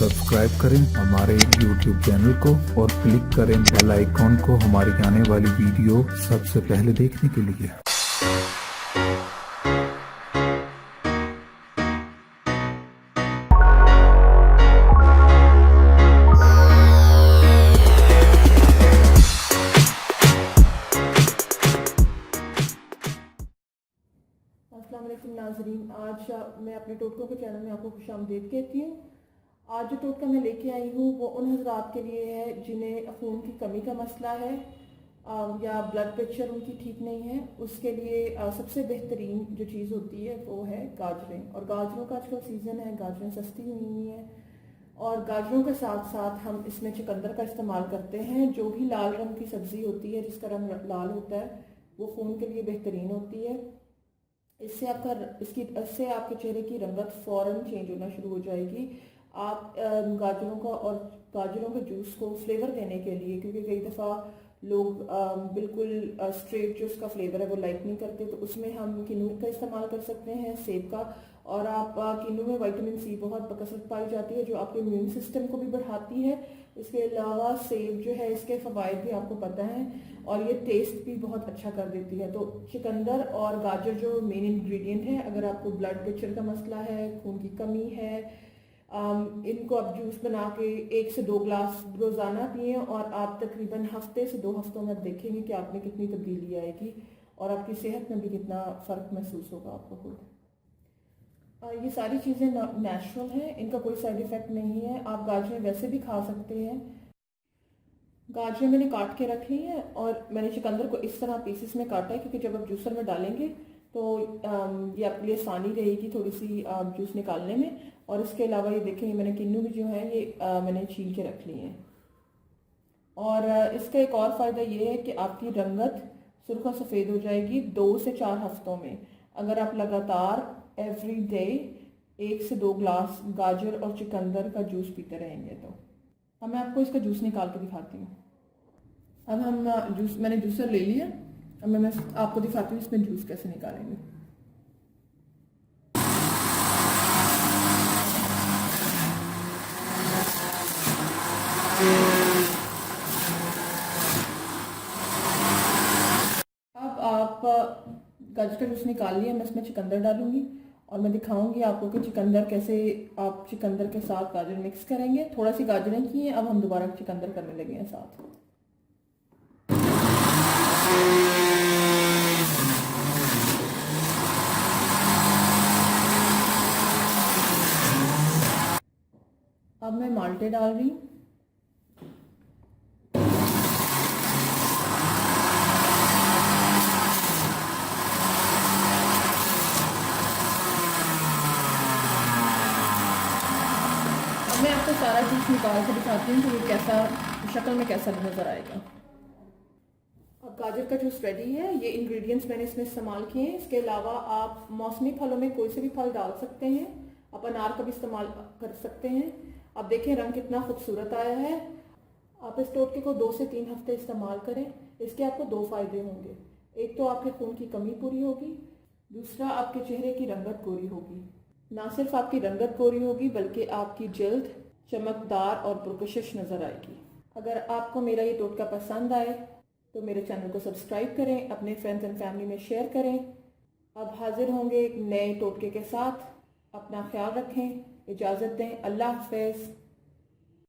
Subscribe करें हमारे YouTube channel को और क्लिक करें बेल आइकॉन को हमारी आने वाली वीडियो सबसे पहले देखने के लिए। अस्सलाम वालेकुम नाज़रीन, आज मैं अपने टोटकों के चैनल में आपको खुशामदीद कहती हूँ। आज जो टोटका मैं लेके आई हूँ वो उन हज़रात के लिए है जिन्हें खून की कमी का मसला है या ब्लड प्रेशर उनकी ठीक नहीं है। उसके लिए सबसे बेहतरीन जो चीज़ होती है वो है गाजरें। और गाजरों का आजकल सीज़न है, गाजरें सस्ती हुई हैं और गाजरों के साथ साथ हम इसमें चुकंदर का इस्तेमाल करते हैं। जो भी लाल रंग की सब्ज़ी होती है जिसका रंग लाल होता है वो खून के लिए बेहतरीन होती है। इससे आपके चेहरे की रंगत फ़ौरन चेंज होना शुरू हो जाएगी। आप गाजरों के जूस को फ्लेवर देने के लिए, क्योंकि कई दफ़ा लोग बिल्कुल स्ट्रेट जो उसका फ्लेवर है वो लाइक नहीं करते, तो उसमें हम किन्नू का इस्तेमाल कर सकते हैं, सेब का। और आप किन्नू में विटामिन सी बहुत बकसरत पाई जाती है जो आपके इम्यून सिस्टम को भी बढ़ाती है। इसके अलावा सेब जो है इसके फ़वाइद भी आपको पता है और ये टेस्ट भी बहुत अच्छा कर देती है। तो चुकंदर और गाजर जो मेन इंग्रेडिएंट है, अगर आपको ब्लड प्रेशर का मसला है, खून की कमी है, इनको आप जूस बना के 1 से 2 ग्लास रोज़ाना पिए और आप तकरीबन हफ्ते से 2 हफ्तों में देखेंगे कि आप में कितनी तब्दीली आएगी और आपकी सेहत में भी कितना फ़र्क महसूस होगा आपको खुद। ये सारी चीज़ें नेचुरल हैं, इनका कोई साइड इफ़ेक्ट नहीं है। आप गाजरें वैसे भी खा सकते हैं। गाजरें मैंने काट के रख ली हैं और मैंने चुकंदर को इस तरह पीसेस में काटा है, क्योंकि जब आप जूसर में डालेंगे तो ये आपके लिए आसानी रहेगी थोड़ी सी जूस निकालने में। और इसके अलावा ये देखें, मैंने किन्नू भी जो है ये मैंने छील के रख ली हैं। और इसका एक और फ़ायदा ये है कि आपकी रंगत सुर्ख और सफ़ेद हो जाएगी 2 से 4 हफ्तों में, अगर आप लगातार एवरी डे 1 से 2 ग्लास गाजर और चुकंदर का जूस पीते रहेंगे। तो अब मैं आपको इसका जूस निकाल के दिखाती हूँ। अब मैंने जूसर ले लिया। अब मैं आपको दिखाती हूँ इसमें जूस कैसे निकालेंगे। अब आप गाजर का जूस निकाल लिया, मैं इसमें चुकंदर डालूंगी और मैं दिखाऊंगी आपको कि चुकंदर कैसे आप चुकंदर के साथ गाजर मिक्स करेंगे। थोड़ा सी गाजरें की हैं, अब हम दोबारा चुकंदर करने लगे हैं साथ। अब मैं माल्टे डाल रही हूँ। अब मैं आपको सारा जूस निकाल के दिखाती हूँ कि ये कैसा शक्ल में कैसा नज़र आएगा। अब गाजर का जूस रेडी है। ये इंग्रेडिएंट्स मैंने इसमें इस्तेमाल किए हैं। इसके अलावा आप मौसमी फलों में कोई से भी फल डाल सकते हैं। आप अनार का भी इस्तेमाल कर सकते हैं। अब देखें रंग कितना खूबसूरत आया है। आप इस टोटके को 2 से 3 हफ्ते इस्तेमाल करें। इसके आपको 2 फ़ायदे होंगे। एक तो आपके खून की कमी पूरी होगी, दूसरा आपके चेहरे की रंगत गोरी होगी। ना सिर्फ आपकी रंगत गोरी होगी बल्कि आपकी जल्द चमकदार और पुरकशिश नज़र आएगी। अगर आपको मेरा ये टोटका पसंद आए तो मेरे चैनल को सब्सक्राइब करें, अपने फ्रेंड्स एंड फैमिली में शेयर करें। अब हाजिर होंगे एक नए टोटके के साथ। अपना ख्याल रखें, इजाज़त दें। अल्लाह हाफ़िज़।